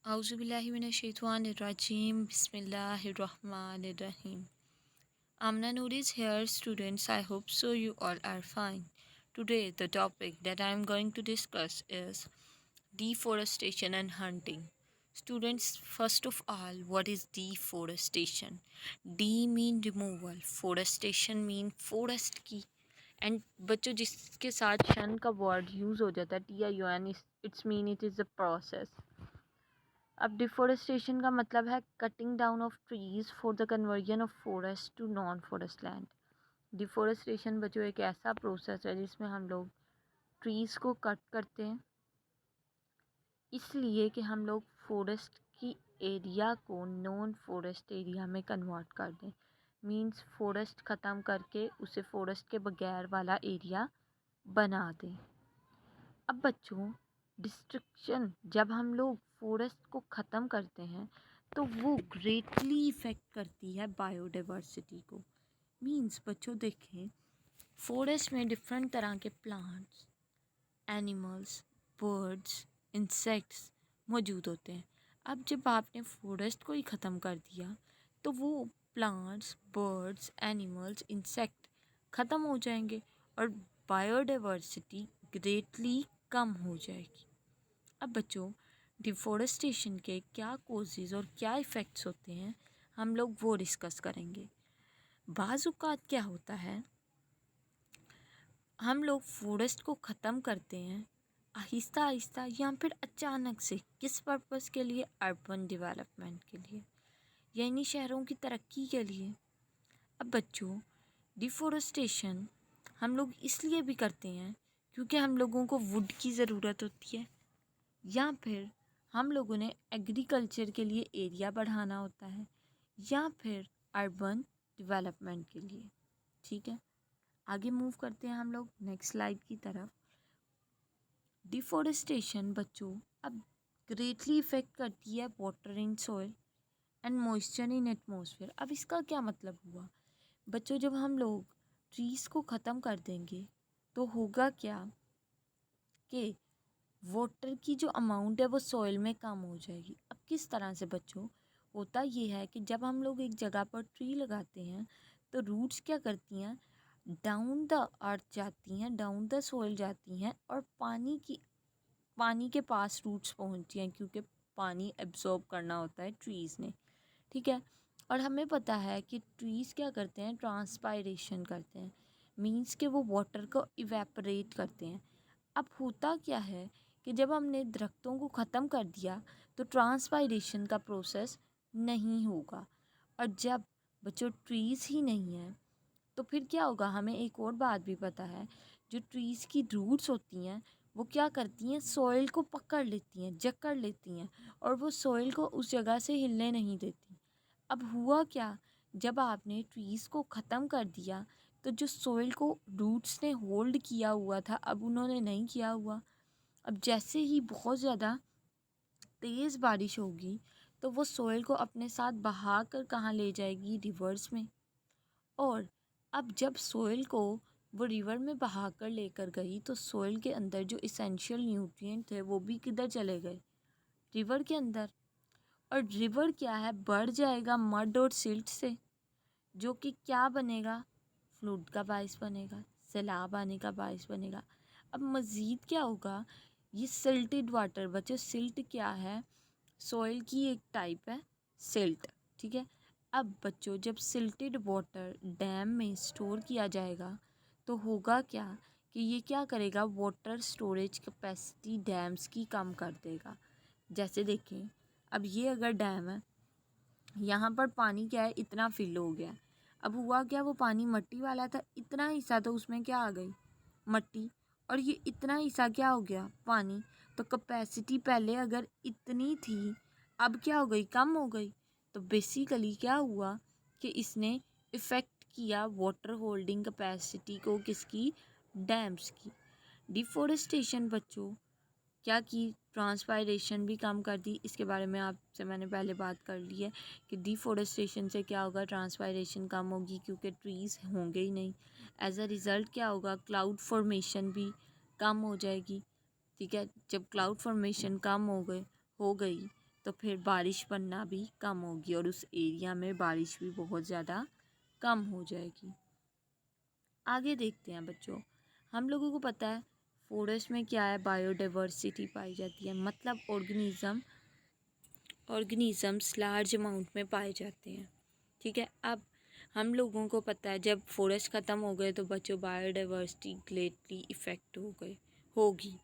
Auzubillahiminash-shaytanir-rajim. Bismillahir-rahmanir-rahim. Amna Noor is here, students. I hope so you all are fine. Today, the topic that I am going to discuss is deforestation and hunting. Students, first of all, what is deforestation? D mean removal, forestation mean forest की and बच्चों जिसके साथ शन का word use हो जाता है TION, it's mean it is a process. अब डिफोरेस्टेशन का मतलब है cutting down of trees for the conversion of forest to non forest land. Deforestation बच्चों एक ऐसा प्रोसेस है जिसमें हम लोग ट्रीज़ को कट करते हैं इसलिए कि हम लोग फॉरेस्ट की एरिया को नॉन फॉरेस्ट एरिया में कन्वर्ट कर दें. मींस फॉरेस्ट ख़त्म करके उसे फॉरेस्ट के बगैर वाला एरिया बना दें. अब बच्चों डिस्ट्रक्शन जब हम लोग फॉरेस्ट को ख़त्म करते हैं तो वो ग्रेटली इफ़ेक्ट करती है बायोडाइवर्सिटी को. मींस बच्चों देखें फॉरेस्ट में डिफरेंट तरह के प्लांट्स, एनिमल्स, बर्ड्स, इंसेक्ट्स मौजूद होते हैं. अब जब आपने फॉरेस्ट को ही ख़त्म कर दिया तो वो प्लांट्स, बर्ड्स, एनिमल्स, इंसेक्ट ख़त्म हो जाएंगे और बायोडाइवर्सिटी ग्रेटली कम हो जाएगी. अब बच्चों डिफोरेस्टेशन के क्या कोजेज़ और क्या इफ़ेक्ट्स होते हैं हम लोग वो डिस्कस करेंगे. बाज़ औक़ात क्या होता है हम लोग फॉरेस्ट को ख़त्म करते हैं आहिस्ता आहिस्ता या फिर अचानक से. किस पर्पस के लिए? अर्बन डेवलपमेंट के लिए, यानी शहरों की तरक्की के लिए. अब बच्चों डिफोरेस्टेशन हम लोग इसलिए भी करते हैं क्योंकि हम लोगों को वुड की ज़रूरत होती है या फिर हम लोगों ने एग्रीकल्चर के लिए एरिया बढ़ाना होता है या फिर अर्बन डेवलपमेंट के लिए. ठीक है, आगे मूव करते हैं हम लोग नेक्स्ट स्लाइड की तरफ. डिफोरेस्टेशन बच्चों अब ग्रेटली इफ़ेक्ट करती है water in soil and moisture in atmosphere. अब इसका क्या मतलब हुआ बच्चों? जब हम लोग ट्रीज़ को ख़त्म कर देंगे तो होगा क्या कि वाटर की जो अमाउंट है वो सॉइल में कम हो जाएगी. अब किस तरह से बच्चों? होता ये है कि जब हम लोग एक जगह पर ट्री लगाते हैं तो रूट्स क्या करती हैं, डाउन द अर्थ जाती हैं, डाउन द सॉइल जाती हैं और पानी के पास रूट्स पहुंचती हैं क्योंकि पानी एब्जॉर्ब करना होता है ट्रीज़ ने. ठीक है, और हमें पता है कि ट्रीज़ क्या करते हैं, ट्रांसपायरेशन करते हैं. मींस कि वो वाटर को इवेपोरेट करते हैं. अब होता क्या है कि जब हमने दरख्तों को ख़त्म कर दिया तो ट्रांसपायरेशन का प्रोसेस नहीं होगा. और जब बच्चों ट्रीज़ ही नहीं है तो फिर क्या होगा? हमें एक और बात भी पता है, जो ट्रीज़ की रूट्स होती हैं वो क्या करती हैं, सॉइल को पकड़ लेती हैं, जकड़ लेती हैं और वो सॉइल को उस जगह से हिलने नहीं देती. अब हुआ क्या, जब आपने ट्रीज़ को ख़त्म कर दिया तो जो सॉइल को रूट्स ने होल्ड किया हुआ था अब उन्होंने नहीं किया हुआ. अब जैसे ही बहुत ज़्यादा तेज़ बारिश होगी तो वो सॉइल को अपने साथ बहा कर कहाँ ले जाएगी, रिवर्स में. और अब जब सॉइल को वो रिवर में बहा कर लेकर गई तो सॉइल के अंदर जो इसेंशियल न्यूट्रिएंट थे वो भी किधर चले गए, रिवर के अंदर. और रिवर क्या है, बढ़ जाएगा मड और सिल्ट से, जो कि क्या बनेगा, फ्लड का बायस बनेगा, सैलाब आने का बायस बनेगा. अब मज़ीद क्या होगा, ये सिल्टेड वाटर बच्चों, सिल्ट क्या है, सॉइल की एक टाइप है सिल्ट. ठीक है, अब बच्चों जब सिल्टेड वाटर डैम में स्टोर किया जाएगा तो होगा क्या कि ये क्या करेगा, वाटर स्टोरेज कैपेसिटी डैम्स की कम कर देगा. जैसे देखें अब ये अगर डैम है, यहाँ पर पानी क्या है, इतना फिल हो गया. अब हुआ क्या, वो पानी मट्टी वाला था, इतना हिस्सा तो उसमें क्या आ गई, मट्टी, और ये इतना हिस्सा क्या हो गया, पानी. तो कैपेसिटी पहले अगर इतनी थी अब क्या हो गई, कम हो गई. तो बेसिकली क्या हुआ कि इसने इफ़ेक्ट किया वाटर होल्डिंग कैपेसिटी को, किसकी, डैम्स की. डिफोरेस्टेशन बच्चों क्या की, ट्रांसपायरेशन भी कम कर दी. इसके बारे में आपसे मैंने पहले बात कर ली है कि डिफोरेस्टेशन से क्या होगा, ट्रांसपायरेशन कम होगी क्योंकि ट्रीज़ होंगे ही नहीं. एज अ रिज़ल्ट क्या होगा, क्लाउड फॉर्मेशन भी कम हो जाएगी. ठीक है, जब क्लाउड फॉर्मेशन कम हो गई तो फिर बारिश पड़ना भी कम होगी और उस एरिया में बारिश भी बहुत ज़्यादा कम हो जाएगी। आगे देखते हैं बच्चों, हम लोगों को पता है फॉरेस्ट में क्या है, बायोडाइवर्सिटी पाई जाती है, मतलब ऑर्गेनिजम्स लार्ज अमाउंट में पाए जाते हैं। ठीक है, अब हम लोगों को पता है जब फॉरेस्ट ख़त्म हो गए तो बच्चों बायोडाइवर्सिटी ग्रेटली इफ़ेक्ट होगी।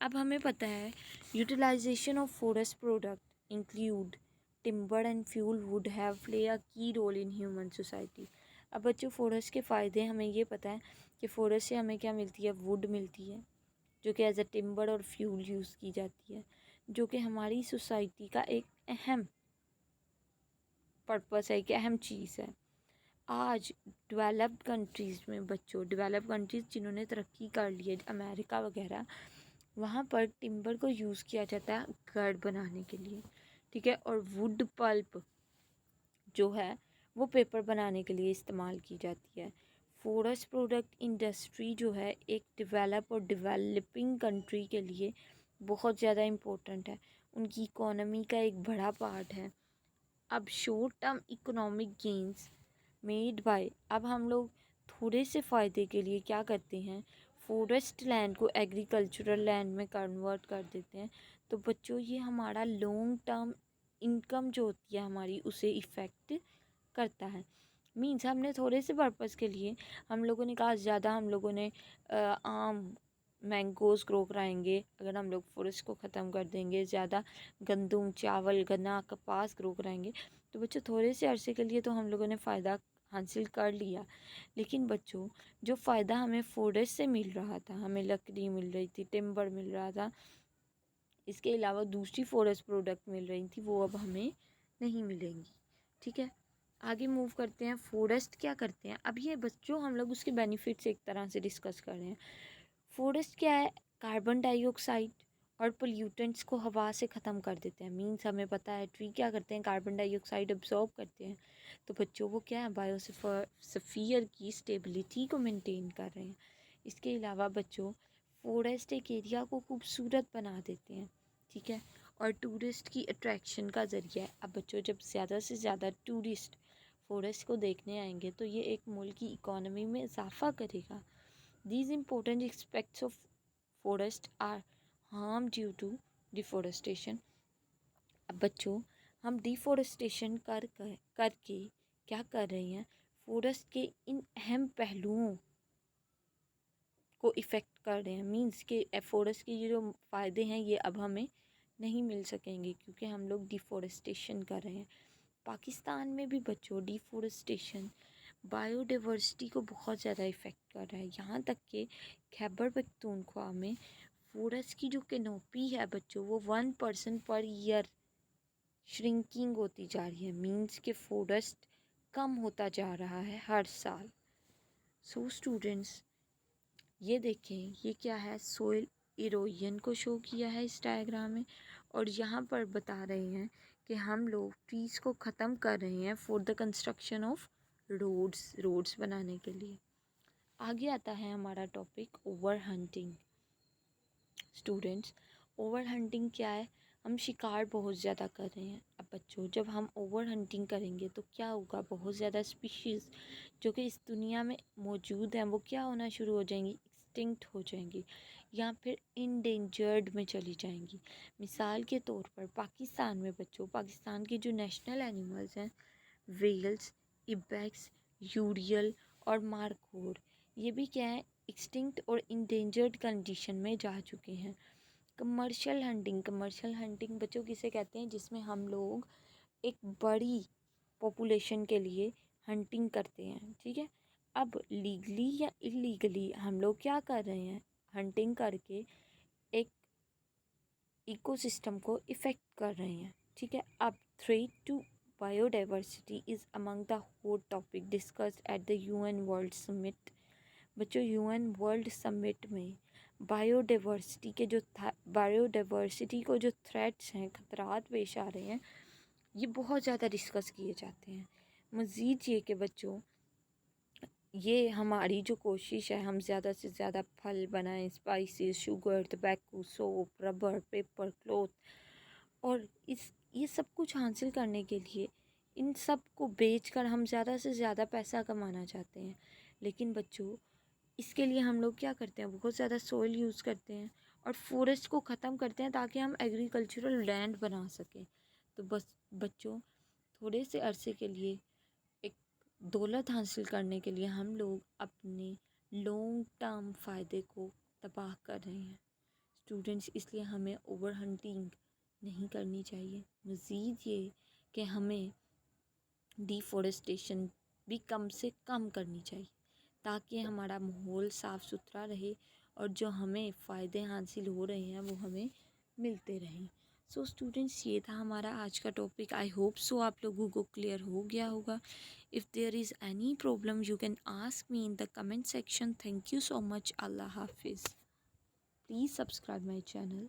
अब हमें पता है utilisation of forest product include timber and fuel wood have play a key role in human society. अब बच्चों फॉरेस्ट के फ़ायदे हमें ये पता है कि फ़ॉरेस्ट से हमें क्या मिलती है, वुड मिलती है जो कि एज अ टिम्बर और फ्यूल यूज़ की जाती है, जो कि हमारी सोसाइटी का एक अहम पर्पस है, एक अहम चीज़ है। आज डेवलप्ड कंट्रीज़ में बच्चों, डेवलप्ड कंट्रीज़ जिन्होंने तरक्की कर ली है, अमेरिका वगैरह, वहाँ पर टिम्बर को यूज़ किया जाता है घर बनाने के लिए। ठीक है, और वुड पल्प जो है वो पेपर बनाने के लिए इस्तेमाल की जाती है। फॉरेस्ट प्रोडक्ट इंडस्ट्री जो है एक डेवलप और डेवलपिंग कंट्री के लिए बहुत ज़्यादा इम्पोर्टेंट है, उनकी इकोनॉमी का एक बड़ा पार्ट है। अब short term economic gains made by, अब हम लोग थोड़े से फ़ायदे के लिए क्या करते हैं, फॉरेस्ट लैंड को एग्रीकल्चरल लैंड में कन्वर्ट कर देते हैं। तो बच्चों ये हमारा लॉन्ग टर्म इनकम जो होती है हमारी उसे इफ़ेक्ट करता है। मीन्स हमने थोड़े से पर्पज़ के लिए हम लोगों ने कहा ज़्यादा हम लोगों ने आम मैंगोज़ ग्रो कराएंगे, अगर हम लोग फॉरेस्ट को ख़त्म कर देंगे, ज़्यादा गंदम चावल गन्ना कपास ग्रो कराएंगे, तो बच्चों थोड़े से अरसे के लिए तो हम लोगों ने फ़ायदा हासिल कर लिया। लेकिन बच्चों जो फ़ायदा हमें फॉरेस्ट से मिल रहा था, हमें लकड़ी मिल रही थी, टिम्बर मिल रहा था, इसके अलावा दूसरी फॉरेस्ट प्रोडक्ट मिल रही थी, वो अब हमें नहीं मिलेंगी। ठीक है, आगे मूव करते हैं। फॉरेस्ट क्या करते हैं, अब ये बच्चों हम लोग उसके बेनिफिट्स एक तरह से डिस्कस कर रहे हैं। फॉरेस्ट क्या है, कार्बन डाइऑक्साइड और पोल्यूटेंट्स को हवा से ख़त्म कर देते हैं। मीन्स हमें पता है ट्री क्या करते हैं, कार्बन डाइऑक्साइड अब्जॉर्ब करते हैं। तो बच्चों वो क्या है, बायोस्फीयर की स्टेबिलिटी को मेंटेन कर रहे हैं। इसके अलावा बच्चों फॉरेस्ट एक एरिया को खूबसूरत बना देते हैं। ठीक है, और टूरिस्ट की अट्रैक्शन का ज़रिया है। अब बच्चों जब ज़्यादा से ज़्यादा टूरिस्ट फॉरेस्ट को देखने आएंगे तो ये एक मुल्क की इकोनॉमी में इजाफा करेगा। These important aspects of forest are harmed due to deforestation। अब बच्चों हम डिफोरेस्टेशन करके क्या कर रहे हैं, फॉरेस्ट के इन अहम पहलुओं को इफ़ेक्ट कर रहे हैं। मींस के फॉरेस्ट के ये जो फ़ायदे हैं ये अब हमें नहीं मिल सकेंगे क्योंकि हम लोग डिफोरेस्टेशन कर रहे हैं। पाकिस्तान में भी बच्चों डिफोरेस्टेशन बायोडाइवर्सिटी को बहुत ज़्यादा इफ़ेक्ट कर रहा है। यहाँ तक कि खैबर पख्तूनख्वा में फॉरेस्ट की जो कैनोपी है बच्चों वो 1% पर ईयर श्रिंकिंग होती जा रही है। मींस के फॉरेस्ट कम होता जा रहा है हर साल। सो स्टूडेंट्स ये देखें, ये क्या है, सोइल इरोजन को शो किया है इस डायग्राम में, और यहाँ पर बता रहे हैं कि हम लोग ट्रीज़ को ख़त्म कर रहे हैं for the construction of roads बनाने के लिए। आगे आता है हमारा topic over hunting. Students over hunting क्या है, हम शिकार बहुत ज़्यादा कर रहे हैं। अब बच्चों जब हम ओवर हंटिंग करेंगे तो क्या होगा, बहुत ज़्यादा स्पीशीज़ जो कि इस दुनिया में मौजूद हैं वो क्या होना शुरू हो जाएंगी, एक्सटिंक्ट हो जाएंगी या फिर इंडेंजर्ड में चली जाएंगी। मिसाल के तौर पर पाकिस्तान में बच्चों, पाकिस्तान के जो नेशनल एनिमल्स हैं वेल्स, इबेक्स, यूरियल और मार्कोर, ये भी क्या है, एक्सटिंक्ट और इंडेंजर्ड कंडीशन में जा चुके हैं। कमर्शियल हंटिंग बच्चों किसे कहते हैं, जिसमें हम लोग एक बड़ी पॉपुलेशन के लिए हंटिंग करते हैं। ठीक है, अब लीगली या इलीगली हम लोग क्या कर रहे हैं, हंटिंग करके एक इकोसिस्टम को इफ़ेक्ट कर रहे हैं। ठीक है, अब threat to biodiversity is among the hot topic discussed at the UN world summit. बच्चों यूएन वर्ल्ड समिट में बायोडाइवर्सिटी के जो बायोडाइवर्सिटी को जो थ्रेट्स हैं, खतरात पेश आ रहे हैं, ये बहुत ज़्यादा डिस्कस किए जाते हैं। मज़ीद ये कि बच्चों ये हमारी जो कोशिश है हम ज़्यादा से ज़्यादा फल बनाएं, spices, sugar, tobacco, soap, rubber, paper, cloth, और इस ये सब कुछ हासिल करने के लिए इन सब को बेचकर हम ज़्यादा से ज़्यादा पैसा कमाना चाहते हैं। लेकिन बच्चों, इसके लिए हम लोग क्या करते हैं, बहुत ज़्यादा सोइल यूज़ करते हैं और फॉरेस्ट को ख़त्म करते हैं ताकि हम एग्रीकल्चरल लैंड बना सकें। तो बस बच्चों, थोड़े से अरसे के लिए एक दौलत हासिल करने के लिए हम लोग अपने लॉन्ग टर्म फ़ायदे को तबाह कर रहे हैं। स्टूडेंट्स, इसलिए हमें ओवर हंटिंग नहीं करनी चाहिए। मज़ीद ये कि हमें डिफ़ॉरेस्टेशन भी कम से कम करनी चाहिए ताकि हमारा माहौल साफ़ सुथरा रहे और जो हमें फ़ायदे हासिल हो रहे हैं वो हमें मिलते रहें। सो स्टूडेंट्स, ये था हमारा आज का टॉपिक। आई होप सो आप लोगों को क्लियर हो गया होगा। If there is any problem you can ask me in the comment section. Thank you so much. अल्लाह हाफिज़। Please subscribe my channel.